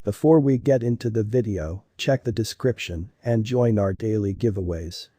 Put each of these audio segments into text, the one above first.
Before we get into the video, check the description and join our daily giveaways.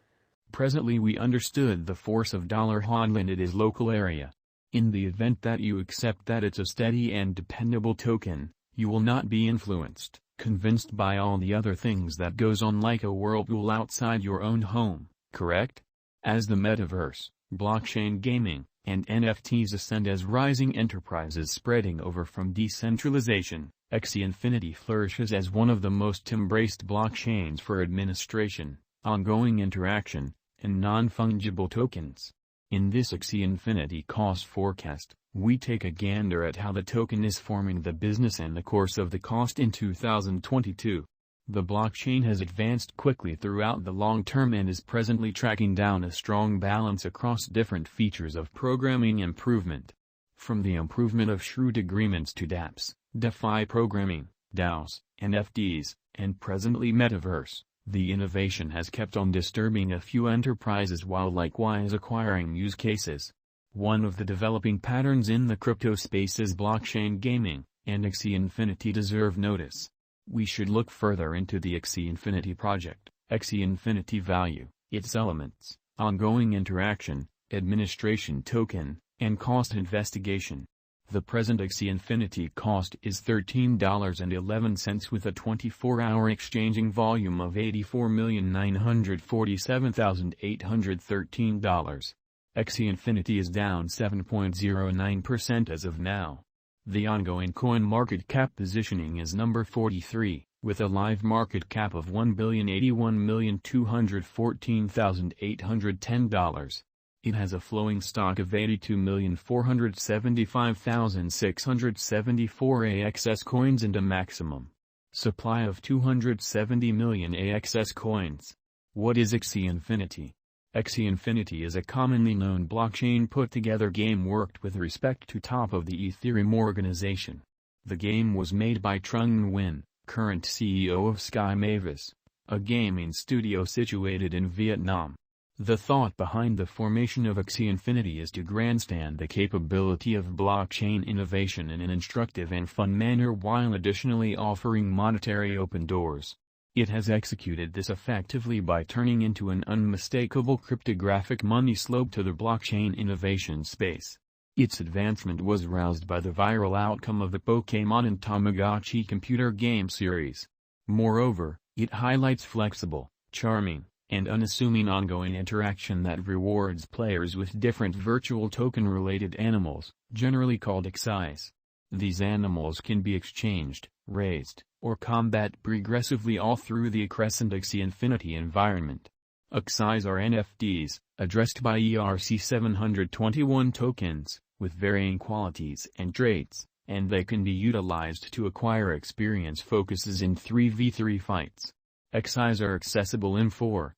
Presently we understood the force of dollar hodl in its local area. In the event that you accept that it's a steady and dependable token, you will not be influenced, convinced by all the other things that goes on like a whirlpool outside your own home, correct? As the metaverse, blockchain gaming, and NFTs ascend as rising enterprises spreading over from decentralization, AXIE Infinity flourishes as one of the most embraced blockchains for administration, ongoing interaction, and non-fungible tokens. In this AXIE Infinity cost forecast, we take a gander at how the token is forming the business and the course of the cost in 2022. The blockchain has advanced quickly throughout the long term and is presently tracking down a strong balance across different features of programming improvement. From the improvement of shrewd agreements to dApps, DeFi programming, DAOs, NFTs, and presently Metaverse, the innovation has kept on disturbing a few enterprises while likewise acquiring use cases. One of the developing patterns in the crypto space is blockchain gaming, and AXIE Infinity deserve notice. We should look further into the AXIE Infinity project, AXIE Infinity value, its elements, ongoing interaction, administration token, and cost investigation. The present AXIE Infinity cost is $13.11 with a 24-hour exchanging volume of $84,947,813. AXIE Infinity is down 7.09% as of now. The ongoing coin market cap positioning is number 43, with a live market cap of $1,081,214,810. It has a flowing stock of 82,475,674 AXS coins and a maximum supply of 270 million AXS coins. What is AXIE Infinity? AXIE Infinity is a commonly known blockchain put-together game worked with respect to top of the Ethereum organization. The game was made by Trung Nguyen, current CEO of Sky Mavis, a gaming studio situated in Vietnam. The thought behind the formation of AXIE Infinity is to grandstand the capability of blockchain innovation in an instructive and fun manner while additionally offering monetary open doors. It has executed this effectively by turning into an unmistakable cryptographic money slope to the blockchain innovation space. Its advancement was roused by the viral outcome of the Pokémon and Tamagotchi computer game series. Moreover, it highlights flexible, charming, and unassuming ongoing interaction that rewards players with different virtual token-related animals, generally called AXIEs. These animals can be exchanged, raised, or combat progressively all through the crescent AXIE Infinity environment. AXIEs are NFTs, addressed by ERC-721 tokens, with varying qualities and traits, and they can be utilized to acquire experience focuses in 3v3 fights. AXIEs are accessible in 4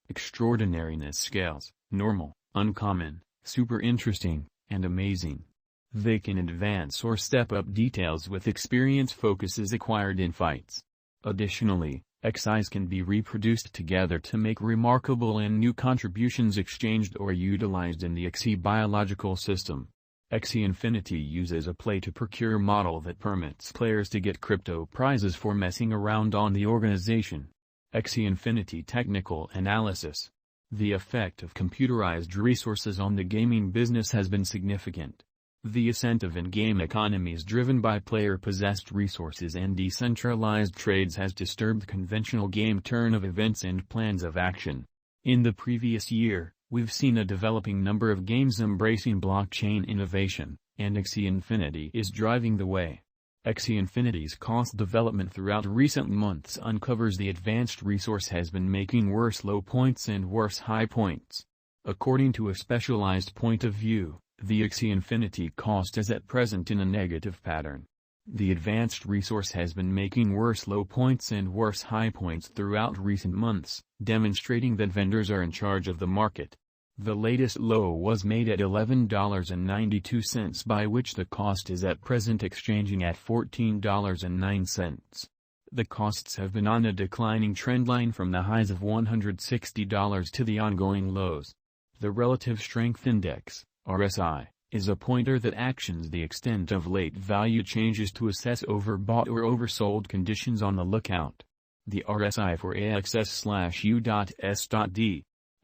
extraordinariness scales: normal, uncommon, super interesting, and amazing. They can advance or step up details with experience focuses acquired in fights. Additionally, AXIEs can be reproduced together to make remarkable and new contributions exchanged or utilized in the AXIE biological system. AXIE Infinity uses a play-to-procure model that permits players to get crypto prizes for messing around on the organization. AXIE Infinity technical analysis. The effect of computerized resources on the gaming business has been significant. The ascent of in-game economies driven by player-possessed resources and decentralized trades has disturbed conventional game turn of events and plans of action. In the previous year, we've seen a developing number of games embracing blockchain innovation, and AXIE Infinity is driving the way. AXIE Infinity's cost development throughout recent months uncovers the advanced resource has been making worse low points and worse high points. According to a specialized point of view, the AXIE Infinity cost is at present in a negative pattern. The advanced resource has been making worse low points and worse high points throughout recent months, demonstrating that vendors are in charge of the market. The latest low was made at $11.92, by which the cost is at present exchanging at $14.09. The costs have been on a declining trendline from the highs of $160 to the ongoing lows. The Relative Strength Index, RSI, is a pointer that actions the extent of late value changes to assess overbought or oversold conditions on the lookout. The RSI for AXS/U.S.D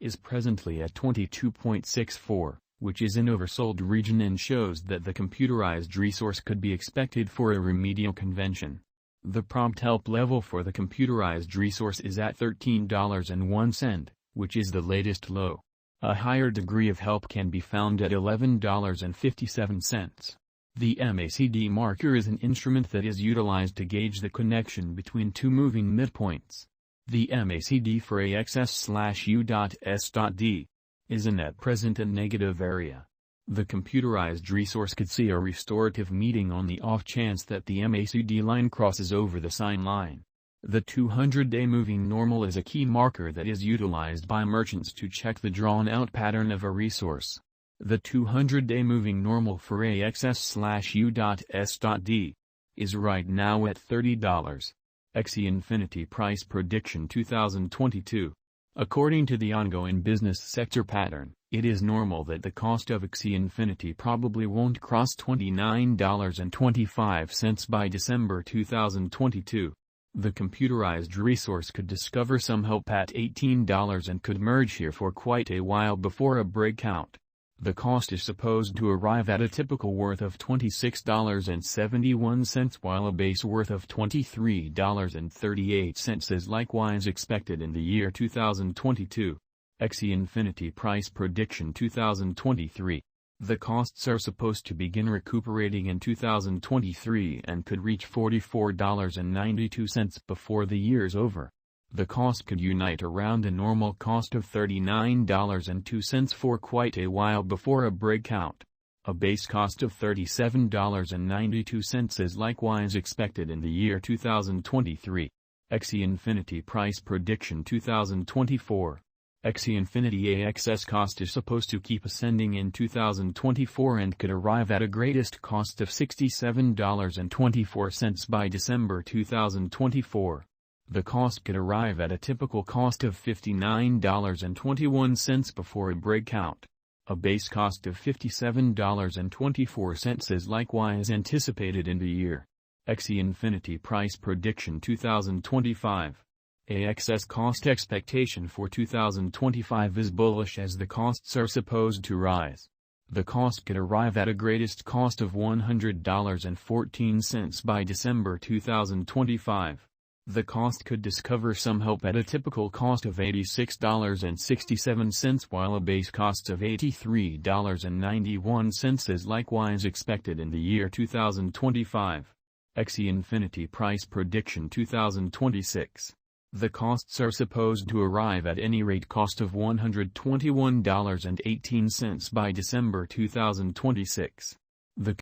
is presently at 22.64, which is in oversold region and shows that the computerized resource could be expected for a remedial convention. The prompt help level for the computerized resource is at $13.01, which is the latest low. A higher degree of help can be found at $11.57. The MACD marker is an instrument that is utilized to gauge the connection between two moving midpoints. The MACD for AXS/U.S.D is in at present a negative area. The computerized resource could see a restorative meeting on the off chance that the MACD line crosses over the sign line. The 200-day moving normal is a key marker that is utilized by merchants to check the drawn-out pattern of a resource. The 200-day moving normal for AXS/U.S.D is right now at $30. AXIE Infinity Price Prediction 2022. According to the ongoing business sector pattern, it is normal that the cost of AXIE Infinity probably won't cross $29.25 by December 2022. The computerized resource could discover some help at $18 and could merge here for quite a while before a breakout. The cost is supposed to arrive at a typical worth of $26.71 while a base worth of $23.38 is likewise expected in the year 2022. AXIE Infinity Price Prediction 2023. The costs are supposed to begin recuperating in 2023 and could reach $44.92 before the year's over. The cost could unite around a normal cost of $39.02 for quite a while before a breakout. A base cost of $37.92 is likewise expected in the year 2023. AXIE Infinity Price Prediction 2024. AXIE Infinity AXS cost is supposed to keep ascending in 2024 and could arrive at a greatest cost of $67.24 by December 2024. The cost could arrive at a typical cost of $59.21 before a breakout. A base cost of $57.24 is likewise anticipated in the year. AXIE Infinity Price Prediction 2025. AXS cost expectation for 2025 is bullish as the costs are supposed to rise. The cost could arrive at a greatest cost of $100.14 by December 2025. The cost could discover some help at a typical cost of $86.67 while a base cost of $83.91 is likewise expected in the year 2025. AXIE Infinity Price Prediction 2026. The costs are supposed to arrive at any rate cost of $121.18 by December 2026.